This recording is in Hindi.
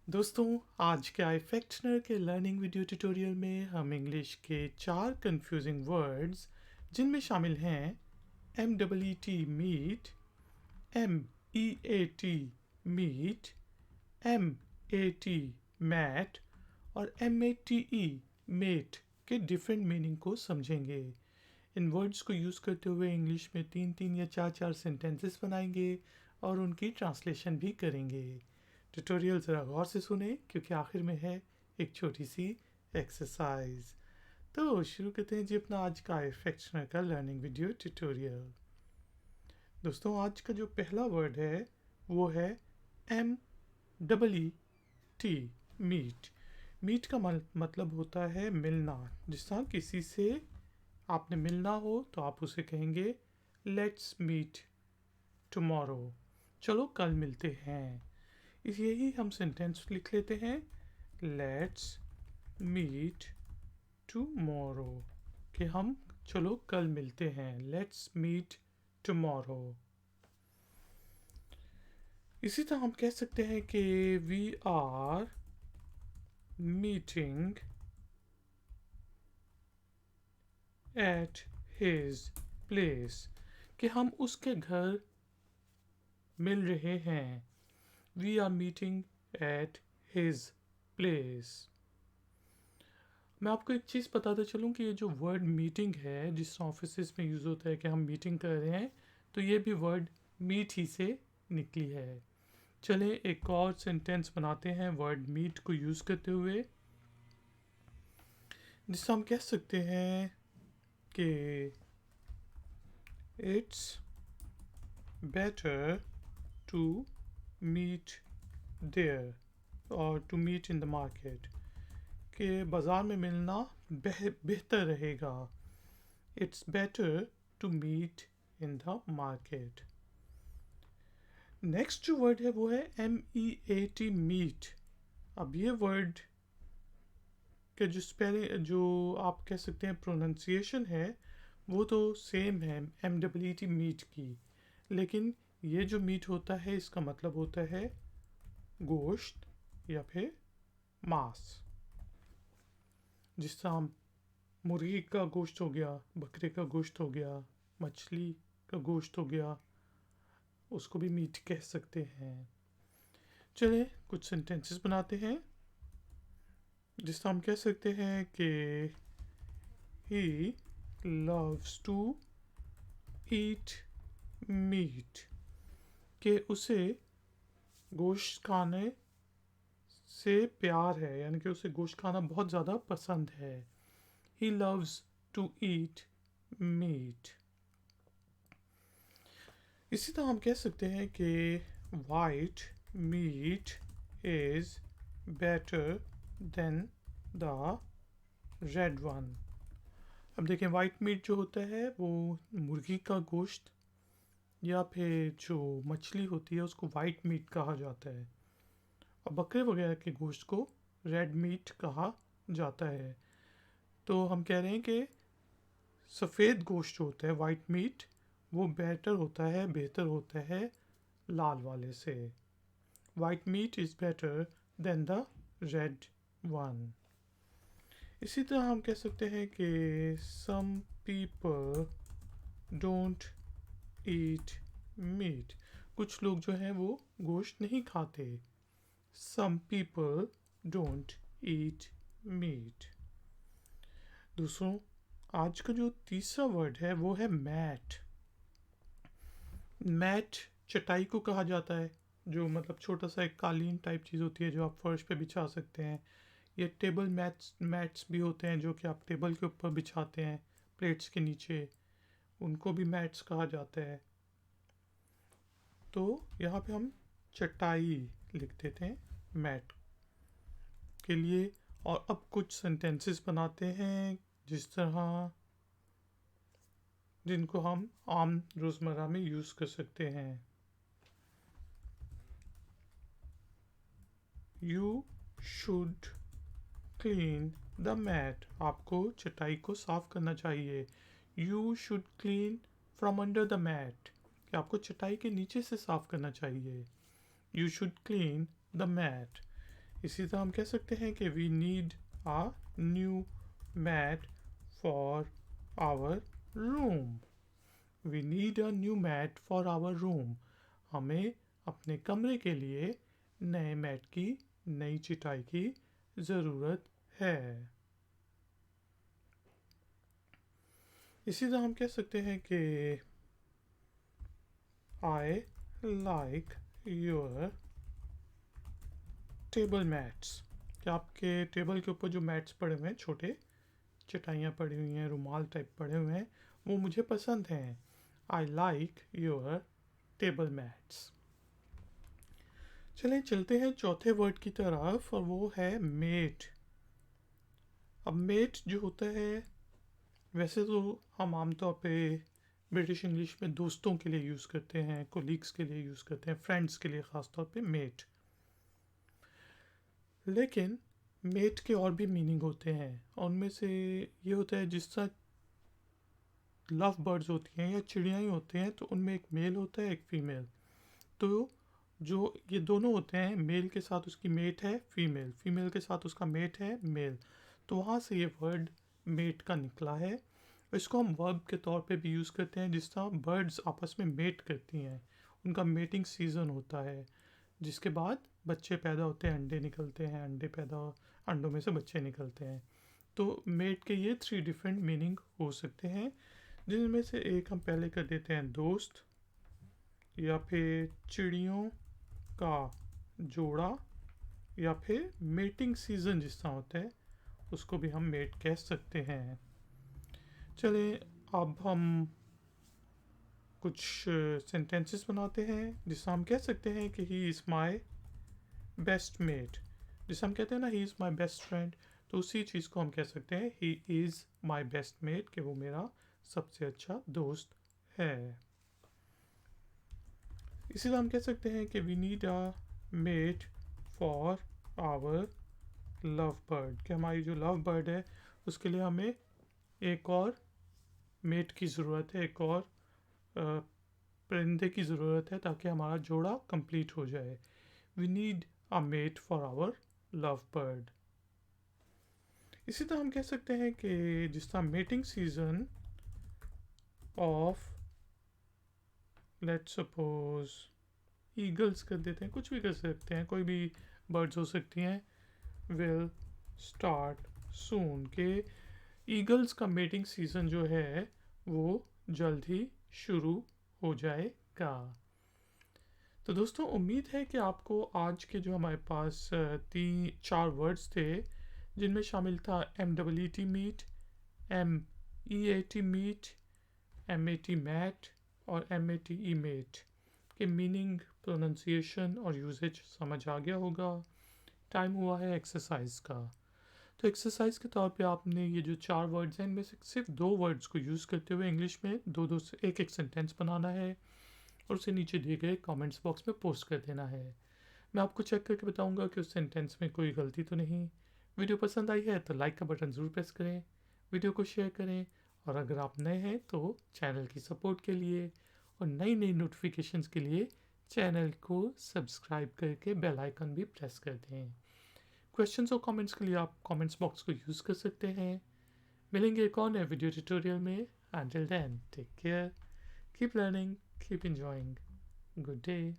दोस्तों, आज के iFactioner के लर्निंग वीडियो ट्यूटोरियल में हम इंग्लिश के 4 कंफ्यूजिंग वर्ड्स जिनमें शामिल हैं M double E T meet, M E A T meet, M A T mat और M A T E mate के डिफरेंट मीनिंग को समझेंगे। इन वर्ड्स को यूज़ करते हुए इंग्लिश में 3-3 या 4-4 सेंटेंसेस बनाएंगे और उनकी ट्रांसलेशन भी करेंगे। ट्यूटोरियल ज़रा गौर से सुने क्योंकि आखिर में है एक छोटी सी एक्सरसाइज। तो शुरू करते हैं जी अपना आज का iFactioner का लर्निंग वीडियो ट्यूटोरियल। दोस्तों, आज का जो पहला वर्ड है वो है M double E T meet. Meet का मतलब होता है मिलना। जिस तरह किसी से आपने मिलना हो तो आप उसे कहेंगे लेट्स मीट टुमारो, चलो कल मिलते हैं। इस यही हम सेंटेंस लिख लेते हैं लेट्स मीट टुमारो, कि हम चलो कल मिलते हैं। Let's meet tomorrow. इसी तरह हम कह सकते हैं कि we are meeting at his place, कि हम उसके घर मिल रहे हैं। We are meeting at his place. मैं आपको एक चीज़ बताता चलूँ कि ये जो वर्ड मीटिंग है, जिस ऑफिस में यूज़ होता है कि हम मीटिंग कर रहे हैं, तो ये भी वर्ड मीट ही से निकली है। चलें एक और सेंटेंस बनाते हैं वर्ड मीट को यूज़ करते हुए, जिससे हम कह सकते हैं कि it's better to meet there और to meet in the market, कि बाज़ार में मिलना बेहतर रहेगा। It's better to meet in the market. Next जो वर्ड है वो है M E A T meat. अब ये वर्ड के जो स्पेलिंग, जो आप कह सकते हैं प्रोनाउंसिएशन है, वो तो सेम है M W E T meat की, लेकिन ये जो मीट होता है इसका मतलब होता है गोश्त या फिर मांस। जिस तरह मुर्गी का गोश्त हो गया, बकरे का गोश्त हो गया, मछली का गोश्त हो गया, उसको भी मीट कह सकते हैं। चलिए कुछ सेंटेंसेस बनाते हैं, जिससे हम कह सकते हैं कि he loves to eat meat, कि उसे गोश्त खाने से प्यार है, यानी कि उसे गोश्त खाना बहुत ज़्यादा पसंद है। He loves to eat meat. इसी तरह हम कह सकते हैं कि white meat is better than the red one. अब देखें, वाइट मीट जो होता है वो मुर्गी का गोश्त या फिर जो मछली होती है उसको वाइट मीट कहा जाता है, और बकरे वगैरह के गोश्त को रेड मीट कहा जाता है। तो हम कह रहे हैं कि सफ़ेद गोश्त जो होता है वाइट मीट, वो बेटर होता है, बेहतर होता है लाल वाले से। White meat is better than the red one. इसी तरह हम कह सकते हैं कि some people don't eat meat, कुछ लोग जो हैं वो गोश्त नहीं खाते। Some people don't eat meat. दूसरों, आज का जो तीसरा वर्ड है वो है मैट। मैट चटाई को कहा जाता है, जो मतलब छोटा सा एक कालीन टाइप चीज़ होती है जो आप फर्श पे बिछा सकते हैं। ये टेबल मैट्स भी होते हैं जो कि आप टेबल के ऊपर बिछाते हैं प्लेट्स के नीचे, उनको भी मैट्स कहा जाता है। तो यहाँ पे हम चटाई लिख देते हैं मैट के लिए। और अब कुछ सेंटेंसेस बनाते हैं जिस तरह, जिनको हम आम रोज़मर्रा में यूज़ कर सकते हैं। You should clean the mat, आपको चटाई को साफ करना चाहिए। You should clean from under the mat, कि आपको चटाई के नीचे से साफ करना चाहिए। You should clean the mat. इसी तरह हम कह सकते हैं कि we need a new mat for our room. We need a new mat for our room. हमें अपने कमरे के लिए नए मैट की, नई चटाई की ज़रूरत है। इसी तरह हम कह सकते हैं कि I like your table mats. कि आपके टेबल के ऊपर जो मैट्स पड़े हुए हैं, छोटे चटाइयाँ पड़ी हुई हैं, रुमाल टाइप पड़े हुए हैं, वो मुझे पसंद हैं। I like your table mats. चलिए चलते हैं चौथे वर्ड की तरफ, और वो है मेट। अब मेट जो होता है, वैसे तो हम आमतौर पे ब्रिटिश इंग्लिश में दोस्तों के लिए यूज़ करते हैं, कोलीग्स के लिए यूज़ करते हैं, फ्रेंड्स के लिए ख़ास तौर पे मेट। लेकिन मेट के और भी मीनिंग होते हैं, और उनमें से ये होता है, जिस तरह लव बर्ड्स होती हैं या चिड़िया ही होते हैं, तो उनमें एक मेल होता है, एक फीमेल। तो जो ये दोनों होते हैं, मेल के साथ उसकी मेट है फीमेल, फीमेल के साथ उसका मेट है मेल, तो वहाँ से ये वर्ड मेट का निकला है। इसको हम वर्ब के तौर पे भी यूज़ करते हैं, जिस तरह बर्ड्स आपस में मेट करती हैं, उनका मेटिंग सीज़न होता है, जिसके बाद बच्चे पैदा होते हैं, अंडे निकलते हैं, अंडों में से बच्चे निकलते हैं। तो मेट के ये 3 डिफरेंट मीनिंग हो सकते हैं, जिनमें से एक हम पहले कर देते हैं दोस्त, या फिर चिड़ियों का जोड़ा, या फिर मेटिंग सीज़न जिस तरह होता है, उसको भी हम मेट कह सकते हैं। चलिए अब हम कुछ सेंटेंसेस बनाते हैं, जिससे हम कह सकते हैं कि he is my best mate. जिसे हम कहते हैं ना, he is my best friend, तो उसी चीज़ को हम कह सकते हैं he is my best mate, कि वो मेरा सबसे अच्छा दोस्त है। इसी तरह हम कह सकते हैं कि we need a mate for our love bird, कि हमारी जो लव बर्ड है उसके लिए हमें एक और मेट की ज़रूरत है, एक और परिंदे की ज़रूरत है, ताकि हमारा जोड़ा कंप्लीट हो जाए। We need a mate for our love bird. इसी तरह हम कह सकते हैं कि जिस तरह mating season of, let's suppose eagles कर देते हैं, कुछ भी कर सकते हैं, कोई भी बर्ड्स हो सकती हैं, विल स्टार्ट सून, के ईगल्स का मेटिंग सीज़न जो है वो जल्द ही शुरू हो जाएगा। तो दोस्तों, उम्मीद है कि आपको आज के जो हमारे पास 3-4 वर्ड्स थे, जिनमें शामिल था MEET meet, MEAT meat, MAT mat और MATE मेट, के मीनिंग, प्रोनाउंसिएशन और यूजेज समझ आ गया होगा। टाइम हुआ है एक्सरसाइज का। तो एक्सरसाइज के तौर पे आपने ये जो 4 वर्ड्स हैं, इनमें से सिर्फ 2 वर्ड्स को यूज़ करते हुए इंग्लिश में दो से एक सेंटेंस बनाना है, और उसे नीचे दिए गए कमेंट्स बॉक्स में पोस्ट कर देना है। मैं आपको चेक करके बताऊंगा कि उस सेंटेंस में कोई गलती तो नहीं। वीडियो पसंद आई है तो लाइक का बटन ज़रूर प्रेस करें, वीडियो को शेयर करें, और अगर आप नए हैं तो चैनल की सपोर्ट के लिए और नई नई नोटिफिकेशंस के लिए चैनल को सब्सक्राइब करके बेल आइकन भी प्रेस कर दें। क्वेश्चंस और कमेंट्स के लिए आप कमेंट्स बॉक्स को यूज़ कर सकते हैं। मिलेंगे एक और नए वीडियो ट्यूटोरियल में। Until then, take care, keep learning, keep enjoying. Good day.